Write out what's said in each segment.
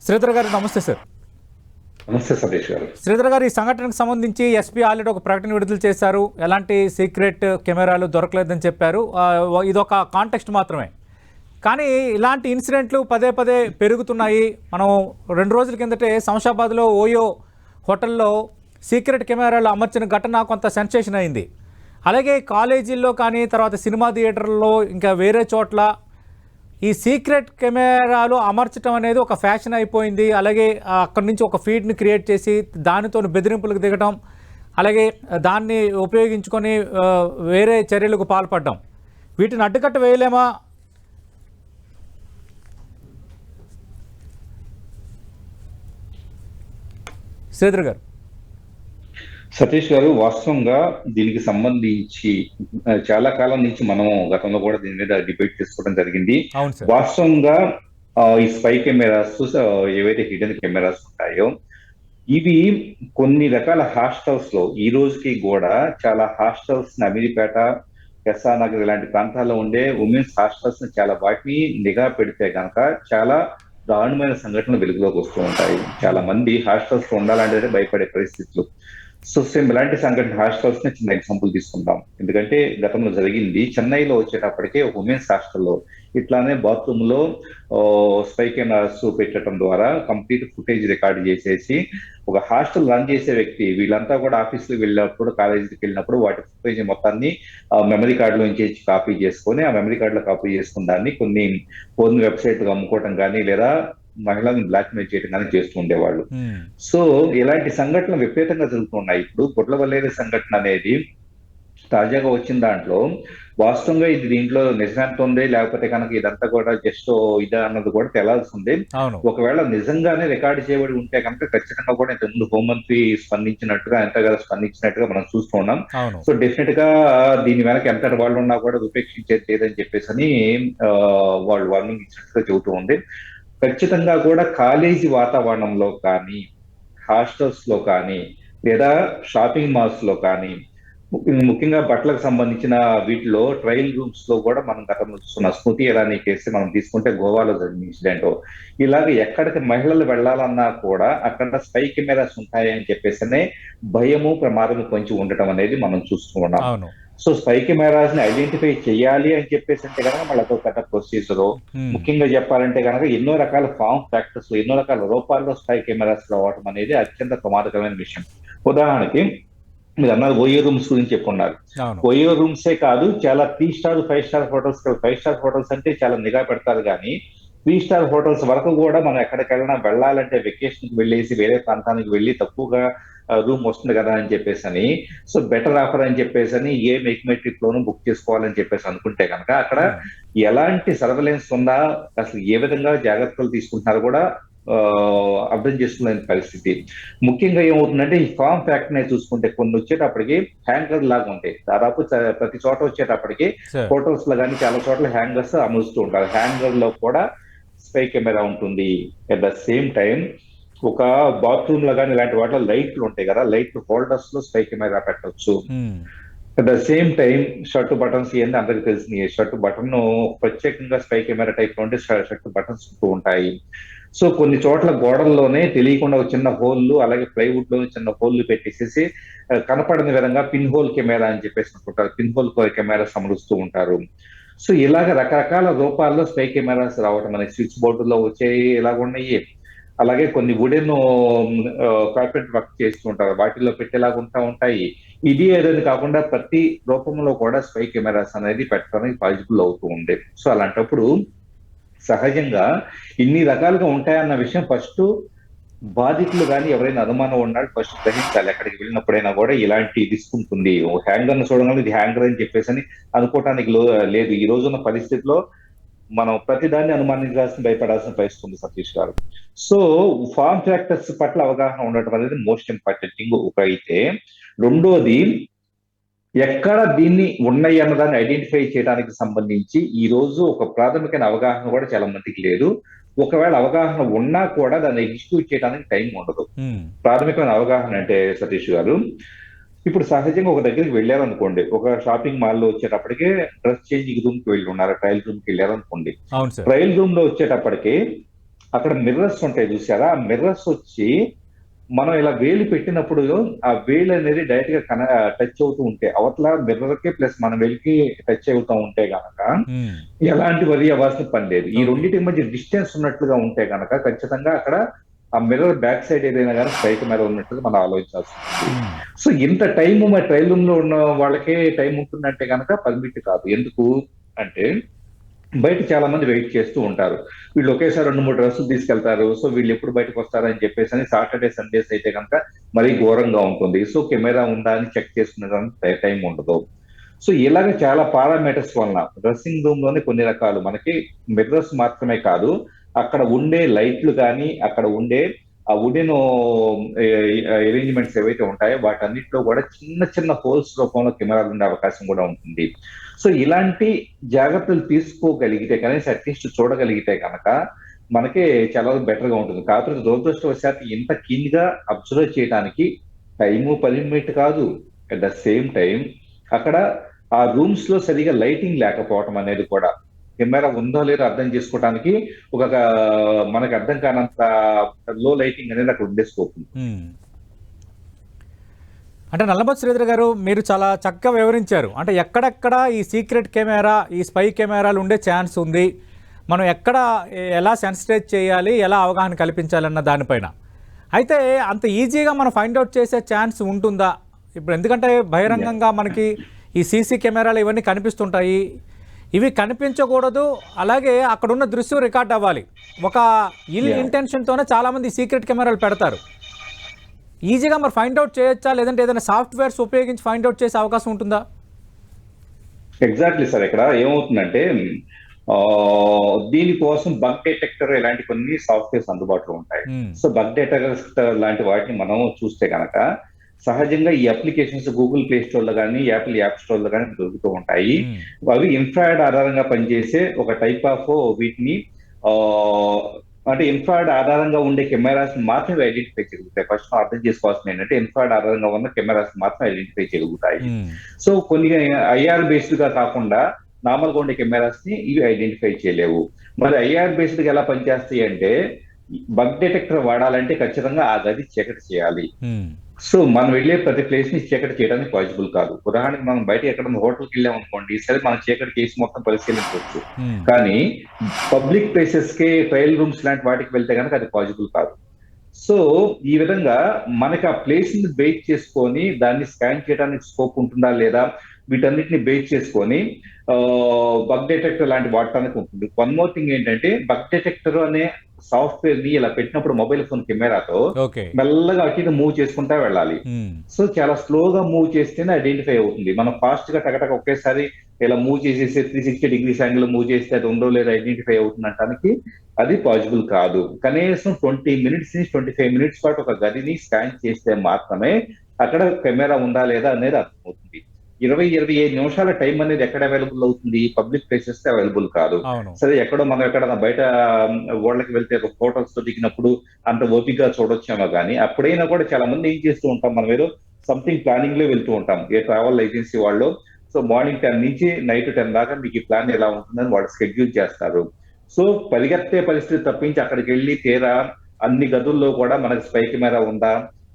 శ్రీధర్ గారు నమస్తే సార్. నమస్తే సతీష్ గారు. శ్రీధర్ గారు, ఈ సంఘటనకు సంబంధించి ఎస్పీ ఆల్రెడీ ఒక ప్రకటన విడుదల చేశారు. ఎలాంటి సీక్రెట్ కెమెరాలు దొరకలేదని చెప్పారు. ఇదొక కాంటెక్స్ట్ మాత్రమే. కానీ ఇలాంటి ఇన్సిడెంట్లు పదే పదే పెరుగుతున్నాయి. మనం 2 రోజుల కిందటే శంషాబాద్లో ఓయో హోటల్లో సీక్రెట్ కెమెరాలు అమర్చిన ఘటన కొంత సెన్సేషన్ అయింది. అలాగే కాలేజీల్లో కానీ, తర్వాత సినిమా థియేటర్లలో, ఇంకా వేరే చోట్ల ఈ సీక్రెట్ కెమెరాలు అమర్చడం అనేది ఒక ఫ్యాషన్ అయిపోయింది. అలాగే అక్కడి నుంచి ఒక ఫీడ్ని క్రియేట్ చేసి దానితో బెదిరింపులకు దిగటం, అలాగే దాన్ని ఉపయోగించుకొని వేరే చర్యలకు పాల్పడడం, వీటిని అడ్డుకట్ట వేయలేమా? శ్రీధర్ గారు. సతీష్ గారు, వాస్తవంగా దీనికి సంబంధించి చాలా కాలం నుంచి మనం గతంలో కూడా దీని మీద డిబేట్ చేసుకోవడం జరిగింది. వాస్తవంగా ఈ స్పై కెమెరాస్ ఏవైతే హిడెన్ కెమెరాస్ ఉంటాయో ఇవి కొన్ని రకాల హాస్టల్స్ లో ఈ రోజుకి కూడా చాలా హాస్టల్స్ అమీర్పేట, ఎస్ఆర్ నగర్ ఇలాంటి ప్రాంతాల్లో ఉండే ఉమెన్స్ హాస్టల్స్ చాలా వాటిని నిఘా పెడితే కనుక చాలా దారుణమైన సంఘటనలు వెలుగులోకి వస్తూ ఉంటాయి. చాలా మంది హాస్టల్స్ లో ఉండాలంటే భయపడే పరిస్థితులు. సో సేమ్ ఇలాంటి సంఘటన హాస్టల్స్ ని చిన్న ఎగ్జాంపుల్ తీసుకుంటాం. ఎందుకంటే గతంలో జరిగింది చెన్నైలో వచ్చేటప్పటికే ఉమెన్స్ హాస్టల్లో ఇట్లానే బాత్రూమ్ లో స్పై కెమెరాస్ పెట్టడం ద్వారా కంప్లీట్ ఫుటేజ్ రికార్డ్ చేసేసి ఒక హాస్టల్ రన్ చేసే వ్యక్తి వీళ్ళంతా కూడా ఆఫీస్కి వెళ్ళినప్పుడు, కాలేజీకి వెళ్ళినప్పుడు వాటి ఫుటేజ్ మొత్తాన్ని మెమరీ కార్డు నుంచి కాపీ చేసుకొని ఆ మెమరీ కార్డులో కాపీ చేసుకున్న దాన్ని కొన్ని ఫోన్ వెబ్సైట్ అమ్ముకోవడం కానీ లేదా మహిళలను బ్లాక్ మెయిల్ చేయడం కానీ చేస్తూ ఉండేవాళ్ళు. సో ఇలాంటి సంఘటనలు విపరీతంగా జరుగుతున్నాయి. ఇప్పుడు గుడ్లవల్లేరు సంఘటన అనేది తాజాగా వచ్చిన దాంట్లో వాస్తవంగా ఇది దీంట్లో నిజాంతం ఉంది, లేకపోతే కనుక ఇదంతా కూడా జస్ట్ ఇదా అన్నది కూడా తెలాల్సింది. ఒకవేళ నిజంగానే రికార్డు చేయబడి ఉంటే కనుక ఖచ్చితంగా కూడా ఇంతకుముందు హోంమంత్రి స్పందించినట్టుగా ఎంతగా స్పందించినట్టుగా మనం చూస్తున్నాం. సో డెఫినెట్ గా దీని వెనక ఎంతటి వాళ్ళు ఉన్నా కూడా ఉపేక్షించేది లేదని చెప్పేసి అని వాళ్ళు వార్నింగ్ ఇచ్చినట్టుగా చెబుతూ ఉంది. ఖచ్చితంగా కూడా కాలేజీ వాతావరణంలో కానీ, హాస్టల్స్ లో కానీ, లేదా షాపింగ్ మాల్స్ లో కానీ, ముఖ్యంగా బట్టలకు సంబంధించిన వీటిలో ట్రయల్ రూమ్స్ లో కూడా మనం గతంలో చూస్తున్న స్మృతి ఇరానీ కేసు మనం తీసుకుంటే గోవాలో జరిగిన ఇన్సిడెంట్. ఇలాగ ఎక్కడికి మహిళలు వెళ్లాలన్నా కూడా అక్కడ స్పై కెమెరాస్ ఉంటాయని చెప్పేసి భయము, ప్రమాదము కొంచెం ఉండటం అనేది మనం చూస్తూ ఉన్నాం. సో స్పై కెమెరాస్ ని ఐడెంటిఫై చేయాలి అని చెప్పేసి అంటే కనుక మళ్ళీ అదొక పెద్ద ప్రొసీజర్. ముఖ్యంగా చెప్పాలంటే కనుక ఎన్నో రకాల ఫామ్ ఫ్యాక్టర్స్, ఎన్నో రకాల రూపాల్లో స్పై కెమెరాస్ రావడం అనేది అత్యంత ప్రమాదకరమైన విషయం. ఉదాహరణకి మీరు అన్నారు ఓయో రూమ్స్ గురించి చెప్పుకున్నారు. ఓయో రూమ్సే కాదు, చాలా 3 star 5 star hotels. 5 star hotels అంటే చాలా నిఘా పెడతారు కానీ 3 స్టార్ హోటల్స్ వరకు కూడా మనం ఎక్కడికైనా వెళ్ళాలంటే వెకేషన్ కి వెళ్ళేసి వేరే ప్రాంతానికి వెళ్ళి తక్కువగా రూమ్ వస్తుంది కదా అని చెప్పేసి సో బెటర్ ఆఫర్ అని చెప్పేసి ఏ మెక్మెట్రిక్ లోను బుక్ చేసుకోవాలని చెప్పేసి అనుకుంటే కనుక అక్కడ ఎలాంటి సర్వేలెన్స్ ఉందా, అసలు ఏ విధంగా జాగ్రత్తలు తీసుకుంటున్నారో కూడా అర్థం చేసుకునే పరిస్థితి. ముఖ్యంగా ఏమవుతుందంటే ఈ ఫామ్ ఫ్యాక్టరీ చూసుకుంటే కొన్ని వచ్చేటప్పటికి హ్యాంగర్ లాగా ఉంటాయి. దాదాపు ప్రతి చోట వచ్చేటప్పటికి హోటల్స్ లో కానీ చాలా చోట్ల హ్యాంగర్స్ అమలుస్తూ ఉంటారు. హ్యాంగర్ లో కూడా స్పై కెమెరా ఉంటుంది. అట్ ద సేమ్ టైం ఒక బాత్రూమ్ లో కానీ ఇలాంటి వాటిలో లైట్లు ఉంటాయి కదా, లైట్ హోల్డర్స్ లో స్పై కెమెరా పెట్టవచ్చు. At the same time shirt buttons ఏంది అందరికి తెలిసింది. షర్ట్ బటన్ ప్రత్యేకంగా స్పై కెమెరా టైప్ లో ఉంటే షర్ట్ బటన్స్ ఉంటూ ఉంటాయి. సో కొన్ని చోట్ల గోడల్లోనే తెలియకుండా చిన్న హోల్లు, అలాగే ప్లైవుడ్ లో చిన్న హోల్లు పెట్టేసేసి కనపడని విధంగా పిన్ హోల్ కెమెరా అని చెప్పేసి అనుకుంటారు. పిన్ హోల్ కెమెరాస్ అమలుస్తూ ఉంటారు. సో ఇలాగ రకరకాల రూపాల్లో స్పై కెమెరాస్ రావటం అనేది స్విచ్ బోర్డులో వచ్చాయి, ఇలాగ ఉన్నాయి. అలాగే కొన్ని వుడెన్ కార్పెట్ వర్క్ చేస్తూ ఉంటారు, వాటిల్లో పెట్టేలాగా ఉంటాయి. ఇది ఏదైనా కాకుండా ప్రతి రూపంలో కూడా స్పై కెమెరాస్ అనేది పెట్టడానికి పాసిబుల్ అవుతూ ఉంది. సో అలాంటప్పుడు సహజంగా ఇన్ని రకాలుగా ఉంటాయన్న విషయం ఫస్ట్ బాధితులు కానీ ఎవరైనా అనుమానం ఉన్నాడు ఫస్ట్ గ్రహించాలి. ఎక్కడికి వెళ్ళినప్పుడైనా కూడా ఇలాంటి రిస్క్ ఉంటుంది. హ్యాంగర్ ను చూడగానే ఇది హ్యాంగర్ అని చెప్పేసి అనుకోవటానికి లేదు. ఈ రోజున్న పరిస్థితిలో మనం ప్రతిదాన్ని అనుమానించాల్సిన, భయపడాల్సిన పరిస్థితి ఉంది సతీష్ గారు. సో ఫామ్ ఫ్యాక్టర్స్ పట్ల అవగాహన ఉండటం అనేది మోస్ట్ ఇంపార్టెంట్ థింగ్ ఒక అయితే. రెండోది, ఎక్కడ దీన్ని ఉన్నాయి అన్నదాన్ని ఐడెంటిఫై చేయడానికి సంబంధించి ఈ రోజు ఒక ప్రాథమికమైన అవగాహన కూడా చాలా మందికి లేదు. ఒకవేళ అవగాహన ఉన్నా కూడా దాన్ని ఎగ్జిక్యూట్ చేయడానికి టైం ఉండదు. ప్రాథమికమైన అవగాహన అంటే సతీష్ గారు, ఇప్పుడు సహజంగా ఒక దగ్గరికి వెళ్ళారనుకోండి, ఒక షాపింగ్ మాల్ లో వచ్చేటప్పటికే డ్రెస్ చేంజింగ్ రూమ్ కి వెళ్ళి ఉన్నారు, ట్రయల్ రూమ్ కి వెళ్ళారనుకోండి. ట్రయల్ రూమ్ లో వచ్చేటప్పటికి అక్కడ మిర్రర్స్ ఉంటాయి చూసారా, ఆ మిర్రర్స్ వచ్చి మనం ఇలా వేలు పెట్టినప్పుడు ఆ వేలు అనేది డైరెక్ట్ గా టచ్ అవుతూ ఉంటే అవతల మిర్రర్ కి ప్లస్ మన వేలికి టచ్ అవుతూ ఉంటే గనక ఎలాంటి వరి అవ్వాల్సిన పని లేదు. ఈ రెండింటి మధ్య డిస్టెన్స్ ఉన్నట్లుగా ఉంటే గనక ఖచ్చితంగా అక్కడ ఆ మిర్రర్ బ్యాక్ సైడ్ ఏదైనా కానీ స్ట్రైక్ మీద ఉన్నట్లుగా మనం ఆలోచించాల్సి ఉంటుంది. సో ఇంత టైం మా ట్రయల్ రూమ్ లో ఉన్న వాళ్ళకే టైం ఉంటుందంటే కనుక పర్మిట్ కాదు. ఎందుకు అంటే బయట చాలా మంది వెయిట్ చేస్తూ ఉంటారు. వీళ్ళు ఒకేసారి 2-3 డ్రెస్సులు తీసుకెళ్తారు. సో వీళ్ళు ఎప్పుడు బయటకు వస్తారని చెప్పేసి సాటర్డే సండేస్ అయితే కనుక మరీ ఘోరంగా ఉంటుంది. సో కెమెరా ఉందా అని చెక్ చేసుకునే టైం ఉండదు. సో ఇలాగ చాలా పారామీటర్స్ వలన డ్రెస్సింగ్ రూమ్ లోనే కొన్ని రకాలు మనకి మిర్రర్స్ మాత్రమే కాదు, అక్కడ ఉండే లైట్లు కానీ అక్కడ ఉండే ఆ వుడెన్ అరేంజ్మెంట్స్ ఏవైతే ఉంటాయో వాటన్నిటిలో కూడా చిన్న చిన్న హోల్స్ రూపంలో కెమెరాలు ఉండే అవకాశం కూడా ఉంటుంది. సో ఇలాంటి జాగ్రత్తలు తీసుకోగలిగితే కనీసం అట్లీస్ట్ చూడగలిగితే కనుక మనకి చాలా బెటర్ గా ఉంటుంది. కాకపోతే దురదృష్టవశాత్తు ఇంత కీన్ గా అబ్జర్వ్ చేయడానికి టైము పర్మిట్ కాదు. అట్ ద సేమ్ టైం అక్కడ ఆ రూమ్స్ లో సరిగా లైటింగ్ లేకపోవటం అనేది కూడా కెమెరా ఉందో లేదో అర్థం చేసుకోవడానికి ఒక మనకు అర్థం కానంత లో లైటింగ్ అనేది అక్కడ ఉండేసుకోతుంది. అంటే నల్లమోతు శ్రీధర్ గారు, మీరు చాలా చక్కగా వివరించారు. అంటే ఎక్కడెక్కడ ఈ సీక్రెట్ కెమెరా, ఈ స్పై కెమెరాలు ఉండే ఛాన్స్ ఉంది, మనం ఎక్కడ ఎలా సెన్సిటైజ్ చేయాలి, ఎలా అవగాహన కల్పించాలన్న దానిపైన. అయితే అంత ఈజీగా మనం ఫైండ్ అవుట్ చేసే ఛాన్స్ ఉంటుందా ఇప్పుడు? ఎందుకంటే బహిరంగంగా మనకి ఈ సీసీ కెమెరాలు ఇవన్నీ కనిపిస్తుంటాయి. ఇవి కనిపించకూడదు, అలాగే అక్కడున్న దృశ్యం రికార్డ్ అవ్వాలి. ఒక ఇంటెన్షన్తోనే చాలామంది సీక్రెట్ కెమెరాలు పెడతారు. ఈజీగా మరి ఫైండ్ అవుట్ చేయొచ్చా, లేదంటే ఏదైనా సాఫ్ట్వేర్స్ ఉపయోగించి ఫైండ్ అవుట్ చేసే అవకాశం ఉంటుందా? ఎగ్జాక్ట్లీ సార్, ఇక్కడ ఏమవుతుందంటే దీనికోసం బగ్ డిటెక్టర్ ఇలాంటి కొన్ని సాఫ్ట్వేర్స్ అందుబాటులో ఉంటాయి. సో బగ్ డిటెక్టర్ లాంటి వాటిని మనం చూస్తే కనుక సహజంగా ఈ అప్లికేషన్స్ గూగుల్ ప్లే స్టోర్ లో కానీ యాపిల్ యాప్ స్టోర్ లో కానీ దొరుకుతూ ఉంటాయి. అవి ఇన్ఫ్రారెడ్ ఆధారంగా పనిచేసే ఒక టైప్ ఆఫ్ వీటిని అంటే ఇన్ఫ్రారెడ్ ఆధారంగా ఉండే కెమెరాస్ మాత్రమే ఐడెంటిఫై చేయగలుగుతాయి. ఫస్ట్ అర్థం చేసుకోవాల్సింది ఏంటంటే ఇన్ఫ్రారెడ్ ఆధారంగా ఉన్న కెమెరాస్ మాత్రమే ఐడెంటిఫై చేయగలుగుతాయి. సో కొన్ని ఐఆర్ బేస్డ్ గా కాకుండా నార్మల్ గా ఉండే కెమెరాస్ ని ఇవి ఐడెంటిఫై చేయలేవు. మరి ఐఆర్ బేస్డ్ గా ఎలా పనిచేస్తాయి అంటే బగ్ డిటెక్టర్ వాడాలంటే ఖచ్చితంగా ఆ గది చీకటి చేయాలి. సో మనం వెళ్ళే ప్రతి ప్లేస్ ని చీకటి చేయడానికి పాసిబుల్ కాదు. ఉదాహరణకి మనం బయట ఎక్కడ హోటల్కి వెళ్ళాం అనుకోండి, సరే మనం చీకటి చేసి మొత్తం పరిశీలించవచ్చు. కానీ పబ్లిక్ ప్లేసెస్ కి ట్రయల్ రూమ్స్ లాంటి వాటికి వెళ్తే కనుక అది పాసిబుల్ కాదు. సో ఈ విధంగా మనకి ఆ ప్లేస్ ని బేస్ చేసుకొని దాన్ని స్కాన్ చేయడానికి స్కోప్ ఉంటుందా లేదా వీటన్నిటిని బేస్ చేసుకొని బగ్ డిటెక్టర్ లాంటి వాడటానికి ఉంటుంది. వన్ మోర్ థింగ్ ఏంటంటే బగ్ డిటెక్టర్ అనే సాఫ్ట్వేర్ ని ఇలా పెట్టినప్పుడు మొబైల్ ఫోన్ కెమెరాతో మెల్లగా అటు మూవ్ చేసుకుంటా వెళ్ళాలి. సో చాలా స్లోగా మూవ్ చేస్తేనే ఐడెంటిఫై అవుతుంది. మనం ఫాస్ట్ గా టకటక ఒకేసారి ఇలా మూవ్ చేసేసి 360 degrees యాంగిల్ మూవ్ చేస్తే అది ఉందో లేదో ఐడెంటిఫై అవుతుంది అంటానికి అది పాసిబుల్ కాదు. కనీసం 20 minutes నుంచి 25 minutes పాటు ఒక గదిని స్కాన్ చేస్తే మాత్రమే అక్కడ కెమెరా ఉందా లేదా అనేది అర్థమవుతుంది. 20-25 నిమిషాల టైం అనేది ఎక్కడ అవైలబుల్ అవుతుంది? పబ్లిక్ ప్లేసెస్ అవైలబుల్ కాదు. సరే ఎక్కడో మనం ఎక్కడ బయట ఓళ్ళకి వెళ్తే హోటల్స్ తో దిగినప్పుడు అంత ఓపికగా చూడొచ్చామో కానీ అప్పుడైనా కూడా చాలా మంది ఏం చేస్తూ ఉంటాం, మనం ఏదో సంథింగ్ ప్లానింగ్ లో వెళ్తూ ఉంటాం ఏ ట్రావెల్ ఏజెన్సీ వాళ్ళు. సో మార్నింగ్ 10 నుంచి నైట్ 10 దాకా మీకు ఈ ప్లాన్ ఎలా ఉంటుందని వాళ్ళు షెడ్యూల్ చేస్తారు. సో పరిగెత్తే పరిస్థితి తప్పించి అక్కడికి వెళ్ళి తీరా అన్ని గదుల్లో కూడా మనకి స్పై కెమెరా ఉందా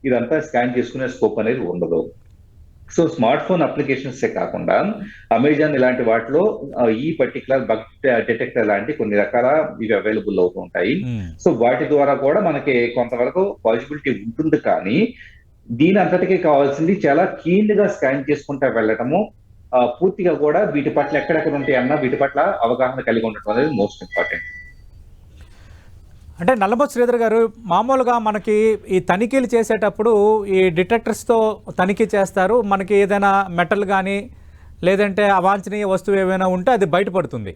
ఇదంతా స్కాన్ చేసుకునే స్కోప్ అనేది ఉండదు. సో స్మార్ట్ ఫోన్ అప్లికేషన్స్ కాకుండా అమెజాన్ ఇలాంటి వాటిలో ఈ పర్టికులర్ బగ్ డిటెక్టర్ లాంటి కొన్ని రకాల ఇవి అవైలబుల్ అవుతూ ఉంటాయి. సో వాటి ద్వారా కూడా మనకి కొంతవరకు పాసిబిలిటీ ఉంటుంది. కానీ దీని అంతటికీ కావాల్సింది చాలా కీన్ గా స్కాన్ చేసుకుంటా వెళ్ళటము, పూర్తిగా కూడా వీటి పట్ల ఎక్కడెక్కడ ఉంటాయన్నా వీటి పట్ల అవగాహన కలిగి ఉండటం అనేది మోస్ట్ ఇంపార్టెంట్. అంటే నల్లమోతు శ్రీధర్ గారు, మామూలుగా మనకి ఈ తనిఖీలు చేసేటప్పుడు ఈ డిటెక్టర్స్తో తనిఖీ చేస్తారు. మనకి ఏదైనా మెటల్ కానీ లేదంటే అవాంఛనీయ వస్తువు ఏమైనా ఉంటే అది బయటపడుతుంది.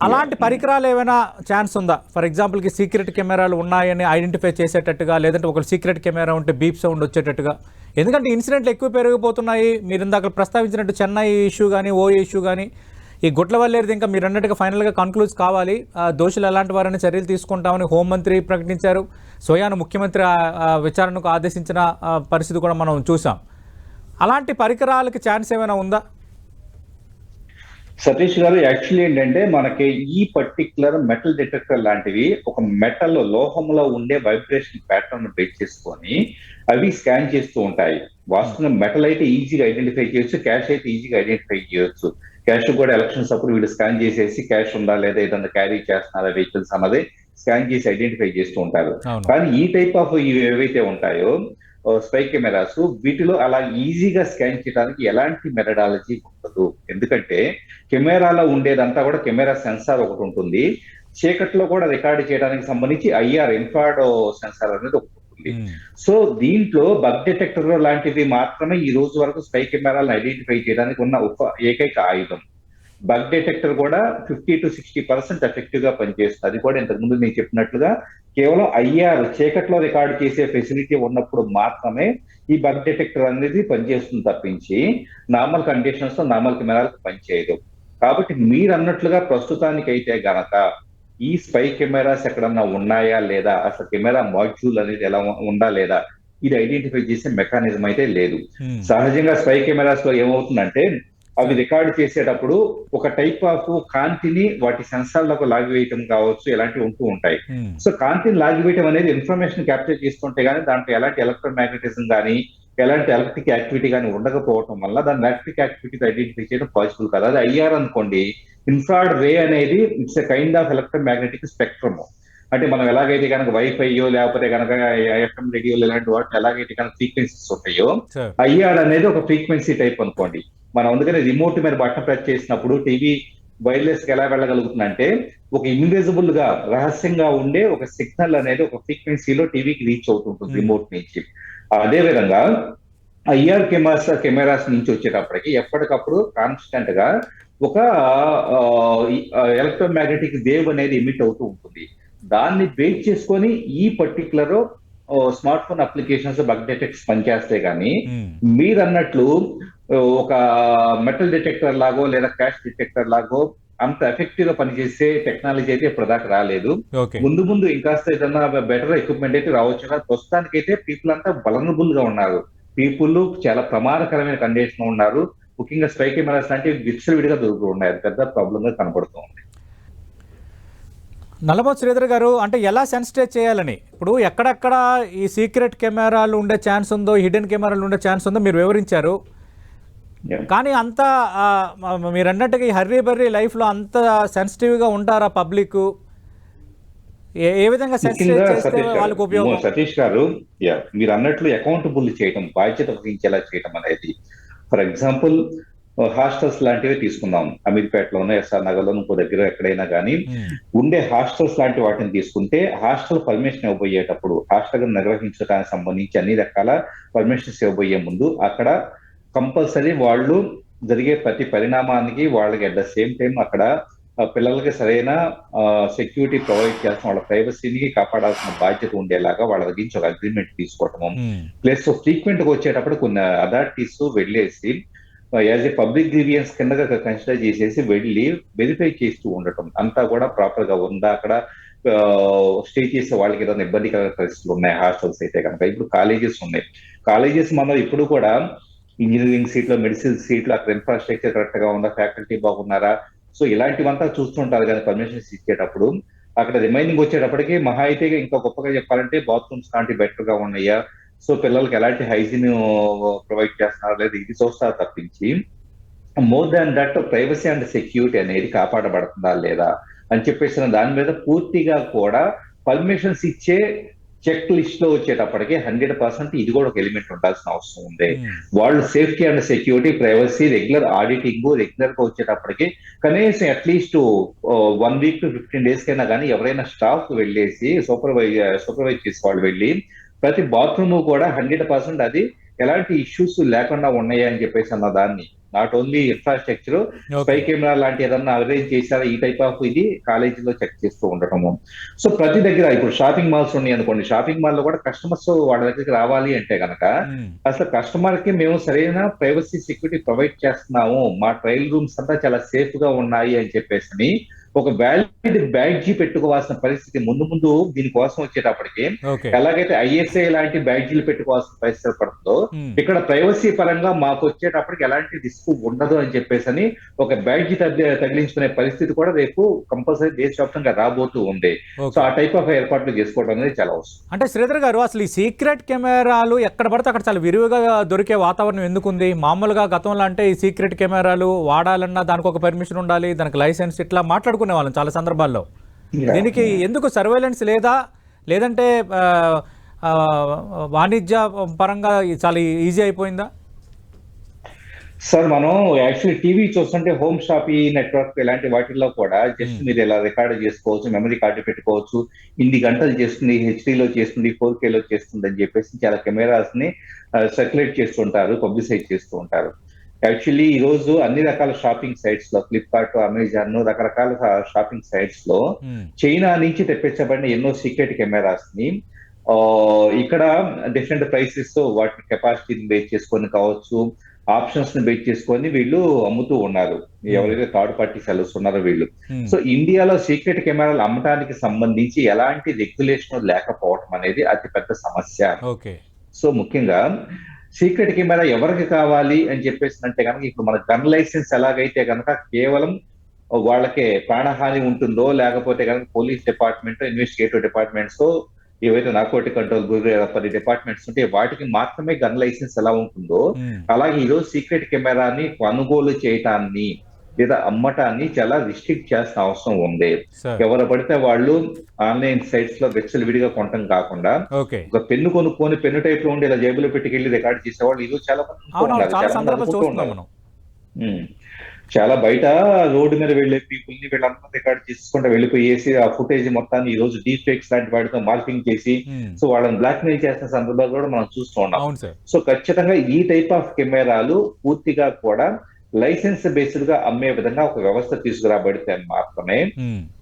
అలాంటి పరికరాలు ఏమైనా ఛాన్స్ ఉందా? ఫర్ ఎగ్జాంపుల్కి సీక్రెట్ కెమెరాలు ఉన్నాయని ఐడెంటిఫై చేసేటట్టుగా, లేదంటే ఒక సీక్రెట్ కెమెరా ఉంటే బీప్ సౌండ్ వచ్చేటట్టుగా. ఎందుకంటే ఇన్సిడెంట్లు ఎక్కువ పెరిగిపోతున్నాయి. మీరు ఇందాక ప్రస్తావించినట్టు చెన్నై ఇష్యూ కానీ ఓఏ ఇష్యూ కానీ ఈ గుట్లవల్లేరుది ఇంకా మీరు అన్నట్టుగా ఫైనల్గా కన్క్లూజ్ కావాలి. దోషులు ఎలాంటి వారిని చర్యలు తీసుకుంటామని హోంమంత్రి ప్రకటించారు. స్వయాన ముఖ్యమంత్రి విచారణకు ఆదేశించిన పరిస్థితి కూడా మనం చూసాం. అలాంటి పరికరాలకి ఛాన్స్ ఏమైనా ఉందా? సతీష్ గారు, యాక్చువల్లీ ఏంటంటే మనకి ఈ పర్టిక్యులర్ మెటల్ డిటెక్టర్ లాంటివి ఒక మెటల్ లోహంలో ఉండే వైబ్రేషన్ ప్యాటర్న్ బేస్ చేసుకొని అవి స్కాన్ చేస్తూ ఉంటాయి. వాస్తవంగా మెటల్ అయితే ఈజీగా ఐడెంటిఫై చేయొచ్చు, క్యాష్ అయితే ఈజీగా ఐడెంటిఫై చేయొచ్చు. క్యాష్ కూడా ఎలక్షన్స్ అప్పుడు వీళ్ళు స్కాన్ చేసేసి క్యాష్ ఉందా లేదా ఏదన్నా క్యారీ చేస్తున్నారా వెహికల్స్ అన్నది స్కాన్ చేసి ఐడెంటిఫై చేస్తూ ఉంటారు. కానీ ఈ టైప్ ఆఫ్ ఇవి ఏవైతే ఉంటాయో స్పై కెమెరాస్, వీటిలో అలా ఈజీగా స్కాన్ చేయడానికి ఎలాంటి మెథడాలజీ ఉండదు. ఎందుకంటే కెమెరాలో ఉండేదంతా కూడా కెమెరా సెన్సార్ ఒకటి ఉంటుంది, చీకట్లో కూడా రికార్డ్ చేయడానికి సంబంధించి ఐఆర్ ఇన్ఫ్రారెడ్ సెన్సార్ అనేది ఒకటి ఉంటుంది. సో దీంట్లో బగ్ డిటెక్టర్ లాంటివి మాత్రమే ఈ రోజు వరకు స్పై కెమెరాలను ఐడెంటిఫై చేయడానికి ఉన్న ఏకైక ఆయుధం. బగ్ డిటెక్టర్ కూడా 50 to 60% ఎఫెక్టివ్ గా పనిచేస్తుంది. అది కూడా ఇంతకు ముందు నేను చెప్పినట్లుగా కేవలం ఐఆర్ చీకట్లో రికార్డ్ చేసే ఫెసిలిటీ ఉన్నప్పుడు మాత్రమే ఈ బగ్ డిటెక్టర్ అనేది పనిచేస్తుంది తప్పించి నార్మల్ కండిషన్స్ లో నార్మల్ కెమెరాలకు పనిచేయదు. కాబట్టి మీరు అన్నట్లుగా ప్రస్తుతానికైతే గనక ఈ స్పై కెమెరాస్ ఎక్కడన్నా ఉన్నాయా లేదా, అసలు కెమెరా మాడ్యూల్ అనేది ఎలా ఉందా లేదా, ఇది ఐడెంటిఫై చేసే మెకానిజం అయితే లేదు. సహజంగా స్పై కెమెరాస్ లో ఏమవుతుందంటే అవి రికార్డ్ చేసేటప్పుడు ఒక టైప్ ఆఫ్ కాంతిని వాటి సెన్సార్లకు లాగివేయటం కావచ్చు, ఇలాంటివి ఉంటూ ఉంటాయి. సో కాంతిని లాగివేయటం అనేది ఇన్ఫర్మేషన్ క్యాప్చర్ చేసుకుంటే గానీ దాంట్లో ఎలాంటి ఎలక్ట్రోమాగ్నెటిజం కానీ ఎలాంటి ఎలక్ట్రిక్ యాక్టివిటీ కానీ ఉండకపోవటం వల్ల దాని ఎలక్ట్రిక్ యాక్టివిటీ ఐడెంటిఫై చేయడం పాసిబుల్ కాదు. అది ఐఆర్ అనుకోండి, ఇన్ఫ్రారెడ్ రే అనేది it's a kind of electromagnetic spectrum. అంటే మనం ఎలాగైతే కనుక వైఫైయో లేకపోతే కనుక ఎఫ్ఎం రేడియోలు ఇలాంటి వాటి ఎలాగైతే కనుక ఫ్రీక్వెన్సీస్ ఉంటాయో, ఐఆర్ అనేది ఒక ఫ్రీక్వెన్సీ టైప్ అనుకోండి. మనం అందుకని రిమోట్ మీద బటన్ ప్రెస్ చేసినప్పుడు టీవీ వైర్లెస్ గా ఎలా వెళ్ళగలుగుతుందంటే ఒక ఇన్విజిబుల్ గా రహస్యంగా ఉండే ఒక సిగ్నల్ అనేది ఒక ఫ్రీక్వెన్సీలో టీవీకి రీచ్ అవుతుంటుంది రిమోట్ నుంచి. అదే విధంగా ఐఆర్ కెమెరాస్ నుంచి వచ్చేటప్పటికి ఎప్పటికప్పుడు కాన్స్టెంట్ గా ఒక ఎలక్ట్రోమాగ్నెటిక్ వేవ్ అనేది ఎమిట్ అవుతూ ఉంటుంది. దాన్ని బేస్ చేసుకొని ఈ particular smart phone applications bug detects పనిచేస్తే గానీ మీరు అన్నట్లు ఒక మెటల్ డిటెక్టర్ లాగో లేదా క్యాష్ డిటెక్టర్ లాగో అంత ఎఫెక్టివ్ గా పనిచేసే టెక్నాలజీ అయితే ఇప్పటిదాకా రాలేదు. ముందు ముందు ఇంకాస్త ఏదన్నా బెటర్ ఎక్విప్మెంట్ అయితే రావచ్చు. ప్రస్తుతానికైతే పీపుల్ అంతా వలనరబుల్ గా ఉన్నారు, పీపుల్ చాలా ప్రమాదకరమైన కండిషన్ ఉన్నారు. ముఖ్యంగా స్పై కెమెరాస్ లాంటివి విచ్చలవిడిగా దొరుకుతూ ఉన్నాయి. అది పెద్ద ప్రాబ్లం గా కనపడుతూ ఉంది. నల్లమోతు శ్రీధర్ గారు, అంటే ఎలా సెన్సిటైజ్ చేయాలని, ఇప్పుడు ఎక్కడెక్కడ ఈ సీక్రెట్ కెమెరాలు ఉండే ఛాన్స్ ఉందో, హిడెన్ కెమెరాలు ఉండే ఛాన్స్ ఉందో మీరు వివరించారు. కానీ అంత మీరు అన్నట్టుగా ఈ హర్రీ బర్రీ లైఫ్లో అంత సెన్సిటివ్గా ఉంటారా పబ్లిక్? ఏ విధంగా సెన్సిటైజ్ చేస్తే వాళ్ళకి ఉపయోగం? సతీష్ గారు, మీరు అన్నట్లు అకౌంటబుల్ చేయటం, బాధ్యత వహించేలా చేయటం అనేది, ఫర్ ఎగ్జాంపుల్ హాస్టల్స్ లాంటివి తీసుకుందాం. అమీర్పేటలోనో ఎస్ఆర్ నగర్ లోనో ఇంకో దగ్గర ఎక్కడైనా కానీ ఉండే హాస్టల్స్ లాంటి వాటిని తీసుకుంటే హాస్టల్ పర్మిషన్ ఇవ్వబోయేటప్పుడు, హాస్టల్ నిర్వహించడానికి సంబంధించి అన్ని రకాల పర్మిషన్స్ ఇవ్వబోయే ముందు అక్కడ కంపల్సరీ వాళ్ళు జరిగే ప్రతి పరిణామానికి వాళ్ళకి అట్ ద సేమ్ టైం అక్కడ పిల్లలకి సరైన సెక్యూరిటీ ప్రొవైడ్ చేస్తాం, వాళ్ళ ప్రైవసీని కాపాడాల్సిన బాధ్యత ఉండేలాగా వాళ్ళ దగ్గర నుంచి ఒక అగ్రిమెంట్ తీసుకోవటము. ప్లస్ ఫ్రీక్వెంట్ గా వచ్చేటప్పుడు కొన్ని అథారిటీస్ వెళ్ళేసి యాజ్ ఏ పబ్లిక్ గ్రీవియన్స్ కింద కన్సిడర్ చేసేసి వెళ్ళి వెరిఫై చేస్తూ ఉండటం, అంతా కూడా ప్రాపర్ గా ఉందా, అక్కడ స్టే చేసే వాళ్ళకి ఏదైనా ఇబ్బందికర పరిస్థితులు ఉన్నాయి హాస్టల్స్ అయితే కనుక. ఇప్పుడు కాలేజెస్ ఉన్నాయి, కాలేజెస్ మనం ఇప్పుడు కూడా ఇంజనీరింగ్ సీట్లు, మెడిసిన్ సీట్లు, అక్కడ ఇన్ఫ్రాస్ట్రక్చర్ కరెక్ట్ గా ఉందా, ఫ్యాకల్టీ బాగున్నారా, సో ఇలాంటివంతా చూస్తుంటారు. కానీ పర్మిషన్స్ ఇచ్చేటప్పుడు అక్కడ రిమైనింగ్ వచ్చేటప్పటికి మహా అయితే ఇంకా గొప్పగా చెప్పాలంటే బాత్రూమ్స్ లాంటి బెటర్ గా ఉన్నాయా, సో పిల్లలకి ఎలాంటి హైజీన్ ప్రొవైడ్ చేస్తున్నారా లేదా, ఇది చూస్తారు తప్పించి more than that privacy and security అనేది కాపాడబడుతుందా లేదా అని చెప్పేసిన దాని మీద పూర్తిగా కూడా పర్మిషన్స్ ఇచ్చే చెక్ లిస్ట్ లో వచ్చేటప్పటికి 100% ఇది కూడా ఒక ఎలిమెంట్ ఉండాల్సిన అవసరం ఉంది. వాళ్ళు safety and security, privacy, regular auditing regular గా వచ్చేటప్పటికి కనీసం అట్లీస్ట్ 1 week to 15 days కైనా కానీ ఎవరైనా స్టాఫ్ వెళ్ళేసి సూపర్వైజ్ చేసే వాళ్ళు వెళ్ళి ప్రతి బాత్రూమ్ కూడా 100% అది ఎలాంటి ఇష్యూస్ లేకుండా ఉన్నాయి అని చెప్పేసి అన్న దాన్ని, not only infrastructure, spy camera లాంటి ఏదన్నా అరేంజ్ చేశారా ఈ టైప్ ఆఫ్ ఇది కాలేజీలో చెక్ చేస్తూ ఉండటము. సో ప్రతి దగ్గర ఇప్పుడు షాపింగ్ మాల్స్ ఉన్నాయి అనుకోండి, షాపింగ్ మాల్ లో కూడా కస్టమర్స్ వాళ్ళ దగ్గరికి రావాలి అంటే కనుక అసలు కస్టమర్ కి మేము సరైన ప్రైవసీ సెక్యూరిటీ ప్రొవైడ్ చేస్తున్నాము, మా ట్రయల్ రూమ్స్ అంతా చాలా సేఫ్ గా ఉన్నాయి అని చెప్పేసి ఒక వ్యాలిడ్ బ్యాడ్జీ పెట్టుకోవాల్సిన పరిస్థితి ముందు ముందు దీనికోసం వచ్చేటప్పటికి ఎలాగైతే ఐఎస్ఐ లాంటి బ్యాడ్జీలు పెట్టుకోవాల్సిన పరిస్థితి పడుతుందో ఇక్కడ ప్రైవసీ పరంగా మాకు వచ్చేటప్పటికి ఎలాంటి రిస్క్ ఉండదు అని చెప్పేసి ఒక బ్యాడ్జీ తగిలించుకునే పరిస్థితి కూడా రేపు కంపల్సరీ దేశవ్యాప్తంగా రాబోతూ ఉంది. సో ఆ టైప్ ఆఫ్ ఏర్పాట్లు చేసుకోవడం అనేది చాలా అవసరం. అంటే శ్రీధర్ గారు, అసలు ఈ సీక్రెట్ కెమెరాలు ఎక్కడ పడితే అక్కడ చాలా విరివిగా దొరికే వాతావరణం ఎందుకుంది? మామూలుగా గతంలో అంటే ఈ సీక్రెట్ కెమెరాలు వాడాలన్నా దానికి ఒక పర్మిషన్ ఉండాలి, దానికి లైసెన్స్, ఇట్లా మాట్లాడుకునే వాళ్ళం చాలా సందర్భాల్లో. దీనికి ఎందుకు సర్వేలెన్స్ లేదా, లేదంటే వాణిజ్య పరంగా చాలా ఈజీ అయిపోయిందా? సార్, మనం యాక్చువల్లీ టీవీ చూస్తుంటే హోమ్ షాపీ నెట్వర్క్ ఇలాంటి వాటిల్లో కూడా జస్ట్ మీరు ఇలా రికార్డ్ చేసుకోవచ్చు, మెమరీ కార్డు పెట్టుకోవచ్చు, ఇన్ని గంటలు చేస్తుంది, హెచ్డీలో చేస్తుంది, 4Kలో చేస్తుంది అని చెప్పేసి చాలా కెమెరాస్ ని సర్క్యులేట్ చేస్తుంటారు, పబ్లిసైజ్ చేస్తూ ఉంటారు. యాక్చువల్లీ ఈ రోజు అన్ని రకాల షాపింగ్ సైట్స్ లో, ఫ్లిప్కార్ట్, అమెజాన్, రకరకాల షాపింగ్ సైట్స్ లో చైనా నుంచి తెప్పించబడిన ఎన్నో సీక్రెట్ కెమెరాస్ ని ఇక్కడ డిఫరెంట్ ప్రైసెస్ తో వాటి కెపాసిటీని బేస్ చేసుకొని కావచ్చు, ఆప్షన్స్ ని బేస్ చేసుకొని వీళ్ళు అమ్ముతూ ఉన్నారు, ఎవరైతే థర్డ్ పార్టీ సెల్లర్స్ ఉన్నారో వీళ్ళు. సో ఇండియాలో సీక్రెట్ కెమెరాలు అమ్మటానికి సంబంధించి ఎలాంటి రెగ్యులేషన్ లేకపోవడం అనేది అతి పెద్ద సమస్య. సో ముఖ్యంగా సీక్రెట్ కెమెరా ఎవరికి కావాలి అని చెప్పేసి అంటే కనుక ఇప్పుడు మన గన్ లైసెన్స్ ఎలాగైతే కనుక కేవలం వాళ్ళకే ప్రాణహాని ఉంటుందో, లేకపోతే కనుక పోలీస్ డిపార్ట్మెంట్, ఇన్వెస్టిగేటివ్ డిపార్ట్మెంట్స్, ఏవైతే నార్కోటిక్ కంట్రోల్ బ్యూరో 10 డిపార్ట్మెంట్స్ ఉంటే వాటికి మాత్రమే గన్ లైసెన్స్ ఎలా ఉంటుందో, అలాగే ఈరోజు సీక్రెట్ కెమెరాని కొనుగోలు చేయటాన్ని లేదా అమ్మటాన్ని చాలా రిస్ట్రిక్ట్ చేసిన అవసరం ఉంది. ఎవరు పడితే వాళ్ళు ఆన్లైన్ సైట్స్ లో విడిగా కొనటం కాకుండా ఒక పెన్ను కొనుక్కొని పెన్ను టైప్ లో ఉండి ఇలా జేబులో పెట్టుకెళ్ళి రికార్డ్ చేసేవాళ్ళు ఈరోజు చాలా మంది. చాలా బయట రోడ్డు మీద వెళ్లే పీపుల్ ని వీళ్ళంతా రికార్డ్ చేసుకుంటూ వెళ్ళిపోయేసి ఆ ఫుటేజ్ మొత్తాన్ని ఈ రోజు డీప్ ఫేక్స్ లాంటి వాటితో మార్కింగ్ చేసి సో వాళ్ళని బ్లాక్ మెయిల్ చేసిన సందర్భాలు కూడా మనం చూస్తూ ఉన్నాం. సో ఖచ్చితంగా ఈ టైప్ ఆఫ్ కెమెరాలు పూర్తిగా కూడా లైసెన్స్ బేస్డ్ గా అమ్మే విధంగా ఒక వ్యవస్థ తీసుకురాబడితే మాత్రమే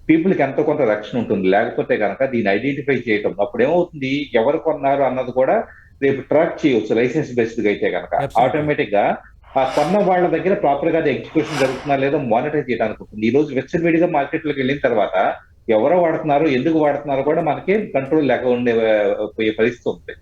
పీపుల్ కి ఎంతో కొంత రక్షణ ఉంటుంది. లేకపోతే కనుక దీన్ని ఐడెంటిఫై చేయటం అప్పుడు ఏమవుతుంది, ఎవరు కొన్నారు అన్నది కూడా రేపు ట్రాక్ చేయవచ్చు. లైసెన్స్ బేస్డ్ గా అయితే కనుక ఆటోమేటిక్ గా ఆ కొన్న వాళ్ళ దగ్గర ప్రాపర్ గా ఎగ్జిక్యూషన్ జరుగుతున్నా లేదా మానిటర్ చేయడానికి ఉంటుంది. ఈ రోజు విచ్చలవిడిగా మార్కెట్ లోకి వెళ్ళిన తర్వాత ఎవరో వాడుతున్నారు, ఎందుకు వాడుతున్నారు కూడా మనకి కంట్రోల్ లేక ఉండే పరిస్థితి ఉంది.